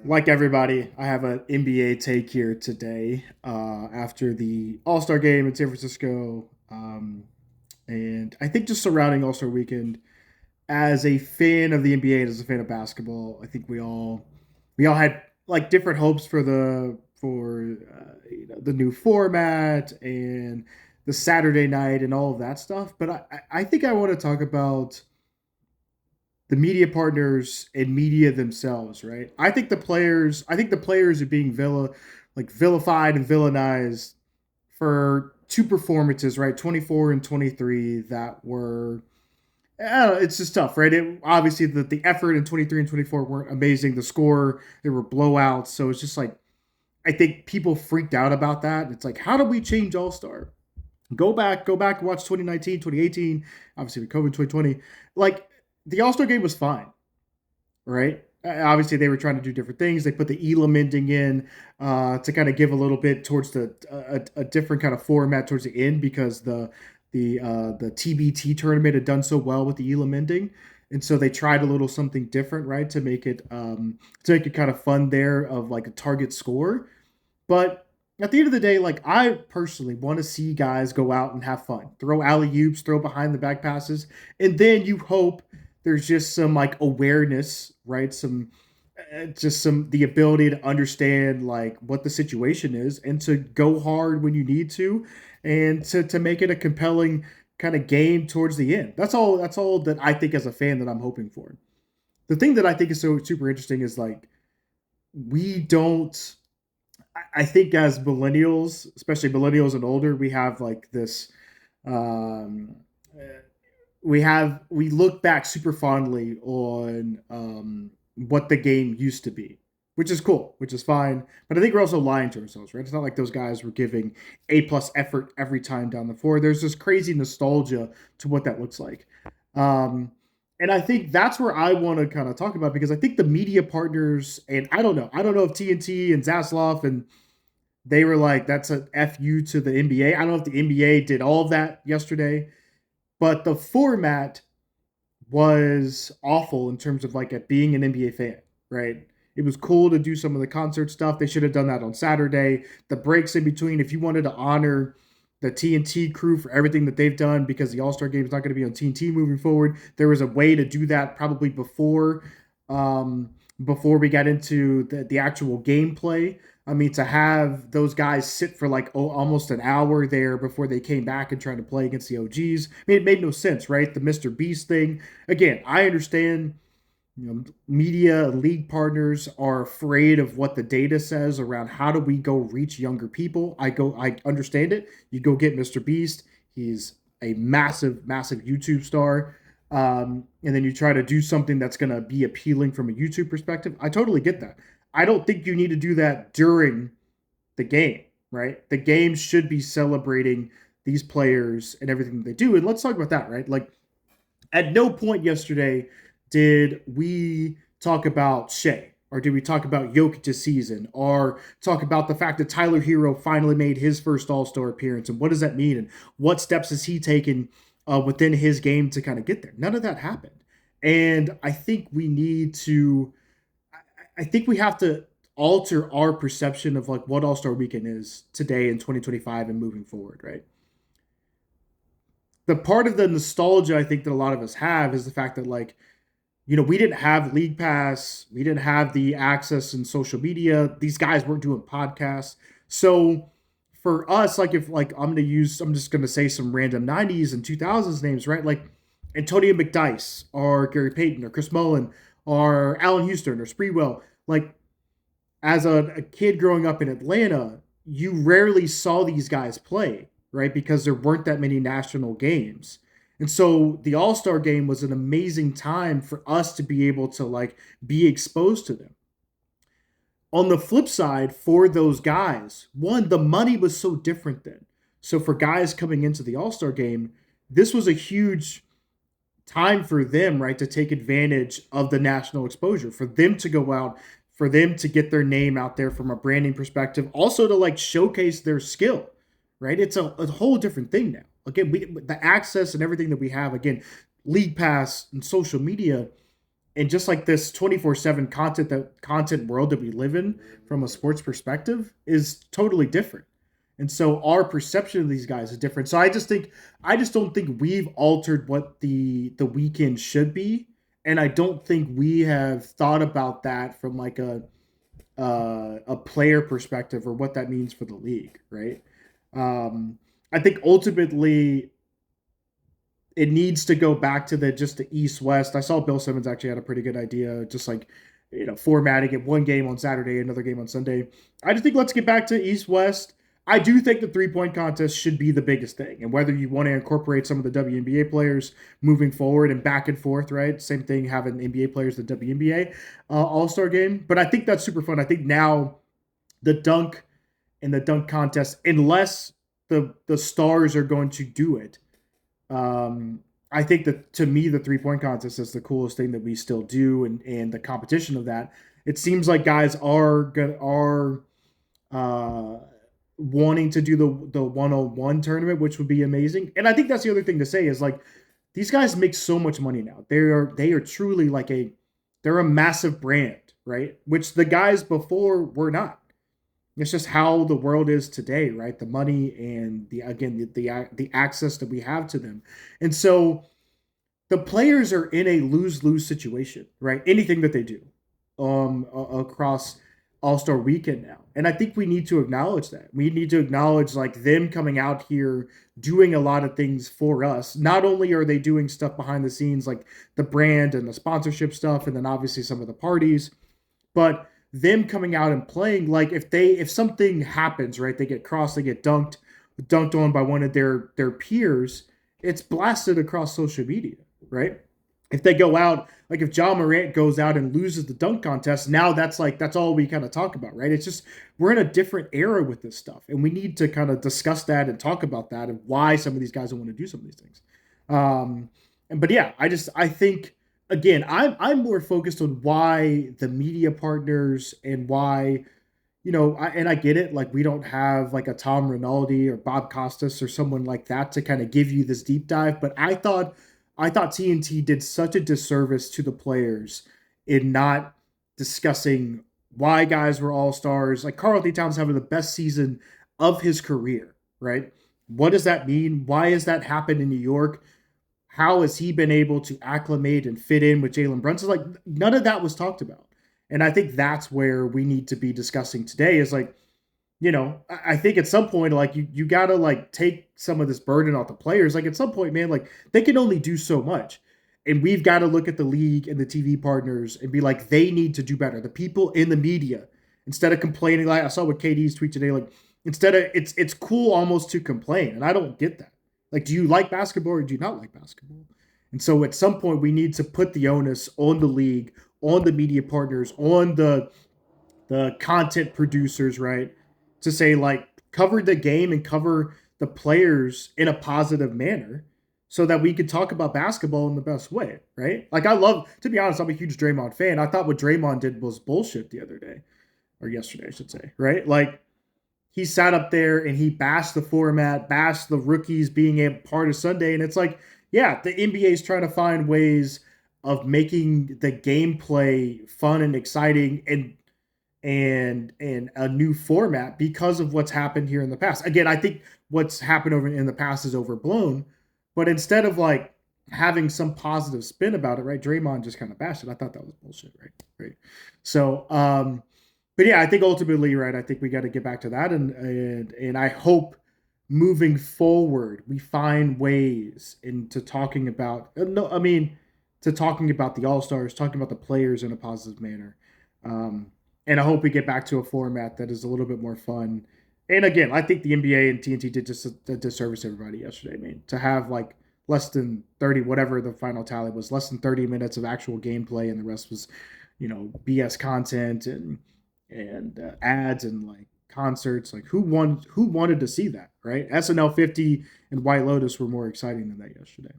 Like everybody, I have an NBA take here today after the All Star game in San Francisco. And I think just surrounding All Star weekend, as a fan of the NBA and as a fan of basketball, I think we all had like different hopes for the new format and the Saturday night and all of that stuff. But I think I want to talk about the media partners and media themselves, right? I think the players are being vilified and villainized for two performances, right? 24 and 23 that were it's just tough, right? Obviously the effort in 23 and 24 weren't amazing. The score, there were blowouts, so it's just like I think people freaked out about that. It's like, how do we change All-Star? Go back and watch 2019, 2018, obviously with COVID 2020. Like the All-Star game was fine, right? Obviously, they were trying to do different things. They put the Elam ending in to kind of give a little bit towards a different kind of format towards the end because the TBT tournament had done so well with the Elam ending, and so they tried a little something different, right, to make it kind of fun there of like a target score. But at the end of the day, like I personally want to see guys go out and have fun, throw alley oops, throw behind the back passes, and then you hope there's just some like awareness, right? Some just some the ability to understand like what the situation is and to go hard when you need to, and to make it a compelling kind of game towards the end. That's all that I think as a fan that I'm hoping for. The thing that I think is so super interesting is like we don't I think as millennials, especially millennials and older, we have like this. Um, we look back super fondly on what the game used to be, which is cool, which is fine. But I think we're also lying to ourselves, right? It's not like those guys were giving A+ effort every time down the floor. There's this crazy nostalgia to what that looks like. Um, and I think that's where I want to kind of talk about because I think the media partners and I don't know if TNT and Zaslav and they were like, that's a FU to the NBA. I don't know if the NBA did all of that yesterday, but the format was awful in terms of like it being an NBA fan, right? It was cool to do some of the concert stuff. They should have done that on Saturday. The breaks in between, if you wanted to honor the TNT crew for everything that they've done because the All Star game is not going to be on TNT moving forward, there was a way to do that probably um, before we got into the actual gameplay. I mean, to have those guys sit for like almost an hour there before they came back and trying to play against the OGs, I mean, it made no sense, right? The Mr. Beast thing. Again, I understand, media and league partners are afraid of what the data says around how do we go reach younger people. I understand it. You go get Mr. Beast. He's a massive, massive YouTube star. And then you try to do something that's going to be appealing from a YouTube perspective. I totally get that. I don't think you need to do that during the game, right? The game should be celebrating these players and everything that they do. And let's talk about that, right? Like, at no point yesterday did we talk about Shea, or did we talk about Jokic's season, or talk about the fact that Tyler Hero finally made his first All Star appearance, and what does that mean, and what steps has he taken within his game to kind of get there? None of that happened, and I think we need to. I think we have to alter our perception of like what All Star Weekend is today in 2025 and moving forward, right? The part of the nostalgia I think that a lot of us have is the fact that like we didn't have League Pass, we didn't have the access in social media. These guys weren't doing podcasts. So for us, like if like I'm just gonna say some random 90s and 2000s names, right? Like Antonio McDyess or Gary Payton or Chris Mullen or Allen Houston or Spreewell. Like as a kid growing up in Atlanta, you rarely saw these guys play, right? Because there weren't that many national games. And so the All Star game was an amazing time for us to be able to like be exposed to them. On the flip side, for those guys, one, the money was so different then. So for guys coming into the All Star game, this was a huge time for them, right, to take advantage of the national exposure, for them to go out, for them to get their name out there from a branding perspective, also to like showcase their skill, right? It's a whole different thing now. Again, the access and everything that we have, again, League Pass and social media, and just like this 24/7 content world that we live in from a sports perspective is totally different. And so our perception of these guys is different. So I just don't think we've altered what the weekend should be, and I don't think we have thought about that from like a player perspective or what that means for the league, right? I think ultimately it needs to go back to the East West. I saw Bill Simmons actually had a pretty good idea, just like formatting it one game on Saturday, another game on Sunday. I just think let's get back to East West. I do think the 3 point contest should be the biggest thing, and whether you want to incorporate some of the WNBA players moving forward and back and forth, right? Same thing having NBA players, the WNBA All Star game, but I think that's super fun. I think now the dunk and the dunk contest, unless the stars are going to do it, I think that to me, the 3 point contest is the coolest thing that we still do, and the competition of that. It seems like guys are uh, wanting to do the 101 tournament, which would be amazing. And I think that's the other thing to say is like these guys make so much money now. They are truly like they're a massive brand, right? Which the guys before were not. It's just how the world is today, right? The money and the access that we have to them, and so the players are in a lose lose situation, right? Anything that they do, across All Star Weekend now, and I think we need to acknowledge that. We need to acknowledge like them coming out here doing a lot of things for us. Not only are they doing stuff behind the scenes like the brand and the sponsorship stuff, and then obviously some of the parties, but them coming out and playing like if something happens, right, they get crossed, they get dunked on by one of their peers, it's blasted across social media, right? If they go out, like if John Morant goes out and loses the dunk contest, now that's all we kind of talk about, right? It's just we're in a different era with this stuff, and we need to kind of discuss that and talk about that and why some of these guys don't want to do some of these things. But yeah, I think again, I'm more focused on why the media partners and why and I get it. Like we don't have like a Tom Rinaldi or Bob Costas or someone like that to kind of give you this deep dive. But I thought TNT did such a disservice to the players in not discussing why guys were all stars. Like Karl Anthony Towns having the best season of his career, right? What does that mean? Why has that happened in New York? How has he been able to acclimate and fit in with Jalen Brunson? Like none of that was talked about. And I think that's where we need to be discussing today is like, I think at some point, like you gotta like take some of this burden off the players. Like at some point, man, like they can only do so much. And we've got to look at the league and the TV partners and be like, they need to do better. The people in the media, instead of complaining, like I saw with KD's tweet today, like instead of it's cool almost to complain. And I don't get that. Like, do you like basketball or do you not like basketball? And so at some point we need to put the onus on the league, on the media partners, on the content producers, right? To say like cover the game and cover the players in a positive manner so that we could talk about basketball in the best way, right? Like I love, to be honest, I'm a huge Draymond fan. I thought what Draymond did was bullshit the other day, or yesterday, I should say, right? Like he sat up there and he bashed the format, bashed the rookies being a part of Sunday. And it's like, yeah, the NBA is trying to find ways of making the gameplay fun and exciting and a new format because of what's happened here in the past. Again, I think what's happened over in the past is overblown, but instead of like having some positive spin about it, right? Draymond just kind of bashed it. I thought that was bullshit, right? Right. So, but yeah, I think ultimately, right. I think we got to get back to that, and I hope moving forward we find ways into talking about. No, I mean, to talking about the All Stars, talking about the players in a positive manner. Um, and I hope we get back to a format that is a little bit more fun. And again, I think the NBA and TNT did just a disservice to everybody yesterday. I mean, to have like less than 30, whatever the final tally was, less than 30 minutes of actual gameplay, and the rest was, BS content and ads and like concerts. Like who wanted to see that, right? SNL 50 and White Lotus were more exciting than that yesterday.